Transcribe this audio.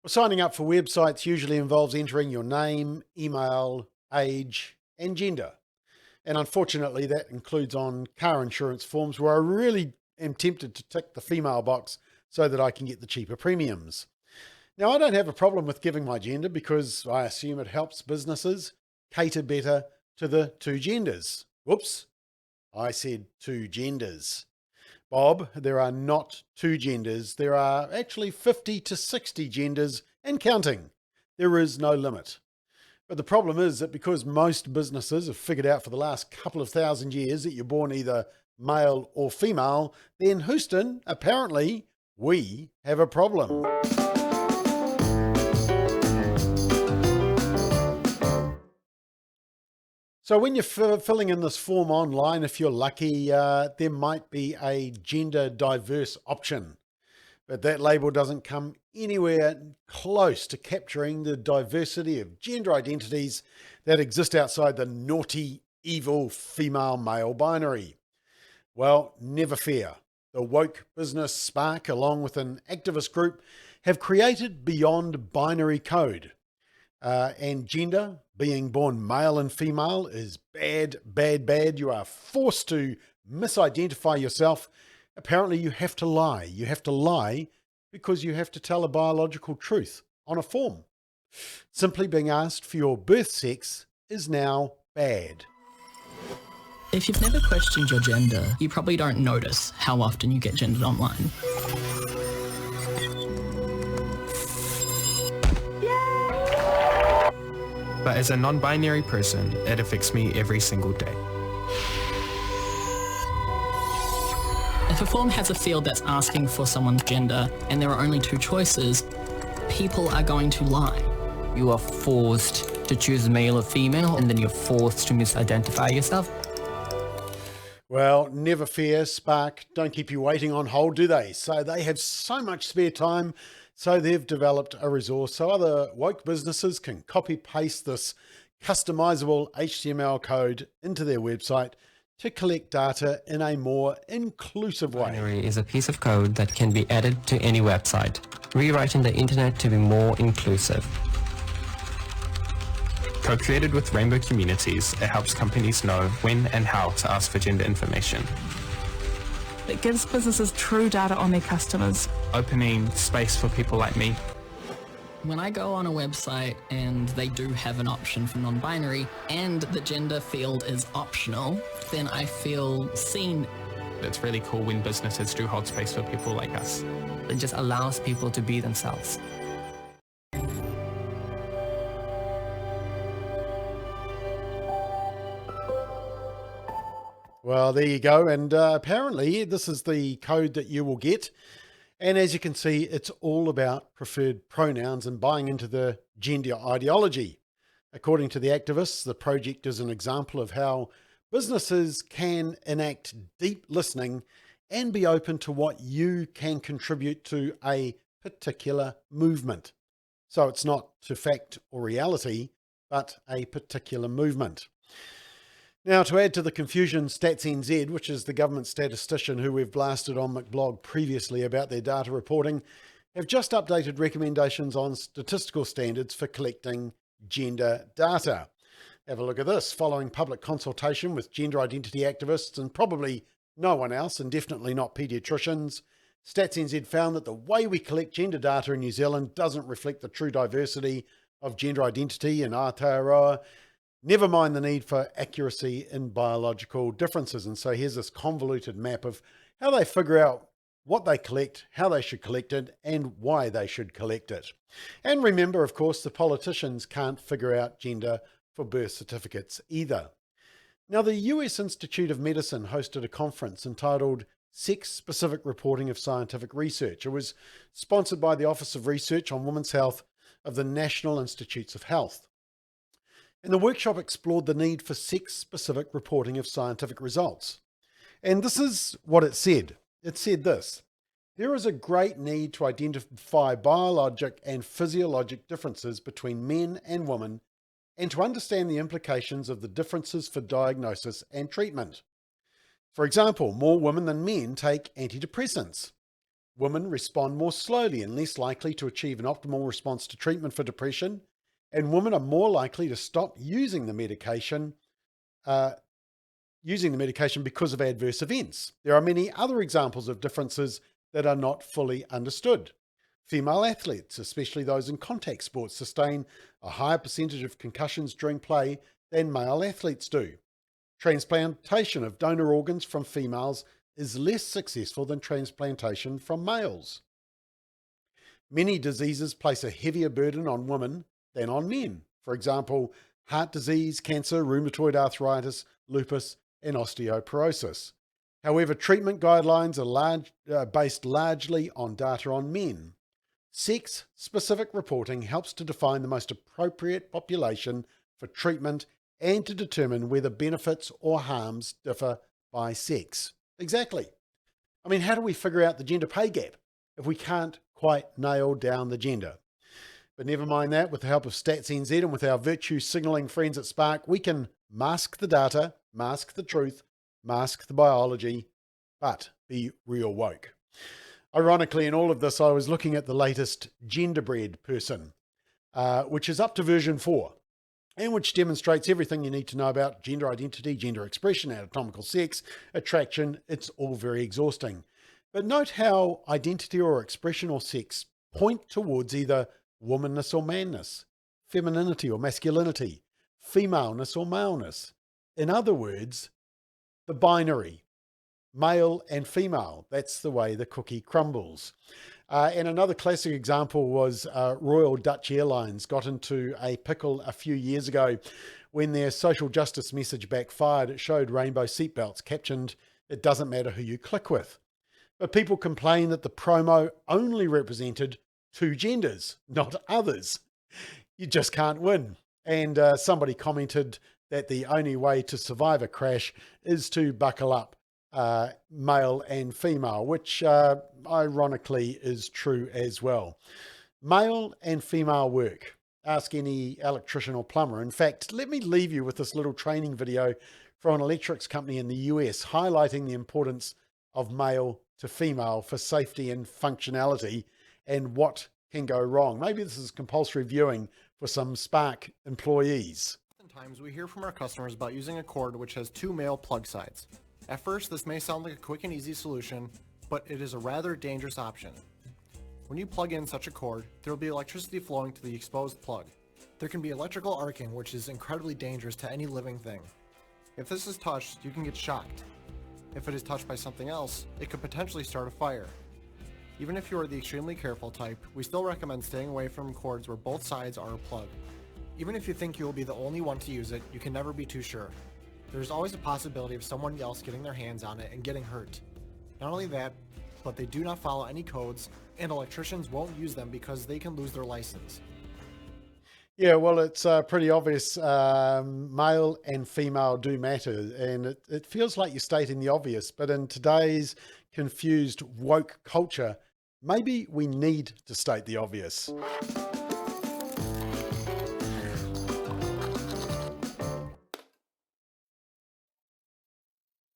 Well, signing up for websites usually involves entering your name, email, age, and gender. And unfortunately, that includes on car insurance forms where I really am tempted to tick the female box so that I can get the cheaper premiums. Now, I don't have a problem with giving my gender because I assume it helps businesses cater better to the two genders. Whoops, I said two genders. Bob, there are not two genders. There are actually 50 to 60 genders and counting. There is no limit. But the problem is that because most businesses have figured out for the last couple of thousand years that you're born either male or female, then Houston, apparently, we have a problem. So when you're filling in this form online, if you're lucky, there might be a gender diverse option. But that label doesn't come anywhere close to capturing the diversity of gender identities that exist outside the naughty, evil female-male binary. Well, never fear. The woke business Spark, along with an activist group, have created Beyond Binary Code. And gender, being born male and female, is bad, bad, bad. You are forced to misidentify yourself. Apparently you have to lie. You have to lie because you have to tell a biological truth on a form. Simply being asked for your birth sex is now bad. If you've never questioned your gender, you probably don't notice how often you get gendered online. But as a non-binary person, it affects me every single day. If a form has a field that's asking for someone's gender and there are only two choices, people are going to lie. You are forced to choose male or female, and then you're forced to misidentify yourself. Well, never fear, Spark don't keep you waiting on hold, do they? So they have so much spare time, so they've developed a resource so other woke businesses can copy-paste this customizable HTML code into their website to collect data in a more inclusive way. Binary is a piece of code that can be added to any website, rewriting the internet to be more inclusive. Co-created with Rainbow Communities, it helps companies know when and how to ask for gender information, It gives businesses true data on their customers. opening space for people like me. When I go on a website and they do have an option for non-binary and the gender field is optional, then I feel seen. It's really cool when businesses do hold space for people like us. It just allows people to be themselves. Well, there you go. And apparently this is the code that you will get. And as you can see, it's all about preferred pronouns and buying into the gender ideology. According to the activists, the project is an example of how businesses can enact deep listening and be open to what you can contribute to a particular movement. So it's not to fact or reality, but a particular movement. Now, to add to the confusion, StatsNZ, which is the government statistician who we've blasted on McBLOG previously about their data reporting, have just updated recommendations on statistical standards for collecting gender data. Have a look at this. Following public consultation with gender identity activists and probably no one else, and definitely not paediatricians, StatsNZ found that the way we collect gender data in New Zealand doesn't reflect the true diversity of gender identity in Aotearoa. Never mind the need for accuracy in biological differences. And so here's this convoluted map of how they figure out what they collect, how they should collect it, and why they should collect it. And remember, of course, the politicians can't figure out gender for birth certificates either. Now, the US Institute of Medicine hosted a conference entitled Sex-Specific Reporting of Scientific Research. It was sponsored by the Office of Research on Women's Health of the National Institutes of Health. And the workshop explored the need for sex-specific reporting of scientific results. And this is what it said. It said this: there is a great need to identify biologic and physiologic differences between men and women and to understand the implications of the differences for diagnosis and treatment. For example, more women than men take antidepressants. Women respond more slowly and less likely to achieve an optimal response to treatment for depression, and women are more likely to stop using the medication because of adverse events. There are many other examples of differences that are not fully understood. Female athletes, especially those in contact sports, sustain a higher percentage of concussions during play than male athletes do. Transplantation of donor organs from females is less successful than transplantation from males. Many diseases place a heavier burden on women than on men. For example, heart disease, cancer, rheumatoid arthritis, lupus, and osteoporosis. However, treatment guidelines are based largely on data on men. Sex-specific reporting helps to define the most appropriate population for treatment and to determine whether benefits or harms differ by sex. Exactly. I mean, how do we figure out the gender pay gap if we can't quite nail down the gender? But never mind that, with the help of Stats NZ and with our virtue signalling friends at Spark, we can mask the data, mask the truth, mask the biology, but be real woke. Ironically, in all of this, I was looking at the latest Genderbread person, which is up to version 4, and which demonstrates everything you need to know about gender identity, gender expression, anatomical sex, attraction. It's all very exhausting. But note how identity or expression or sex point towards either womanness or manness, femininity or masculinity, femaleness or maleness. In other words, the binary. Male and female. That's the way the cookie crumbles. And another classic example was Royal Dutch Airlines got into a pickle a few years ago when their social justice message backfired. It showed rainbow seatbelts captioned, "It doesn't matter who you click with." But people complained that the promo only represented two genders, not others. You just can't win. And somebody commented that the only way to survive a crash is to buckle up. Male and female, which ironically is true as well. Male and female work. Ask any electrician or plumber. In fact, let me leave you with this little training video from an electrics company in the US highlighting the importance of male to female for safety and functionality and what can go wrong. Maybe this is compulsory viewing for some Spark employees. Oftentimes we hear from our customers about using a cord which has two male plug sides. At first, this may sound like a quick and easy solution, but it is a rather dangerous option. When you plug in such a cord, there will be electricity flowing to the exposed plug. There can be electrical arcing, which is incredibly dangerous to any living thing. If this is touched, you can get shocked. If it is touched by something else, it could potentially start a fire. Even if you are the extremely careful type, we still recommend staying away from cords where both sides are a plug. Even if you think you will be the only one to use it, you can never be too sure. There's always a possibility of someone else getting their hands on it and getting hurt. Not only that, but they do not follow any codes, and electricians won't use them because they can lose their license. Yeah, well, it's pretty obvious. Male and female do matter, and it feels like you're stating the obvious, but in today's confused woke culture, maybe we need to state the obvious.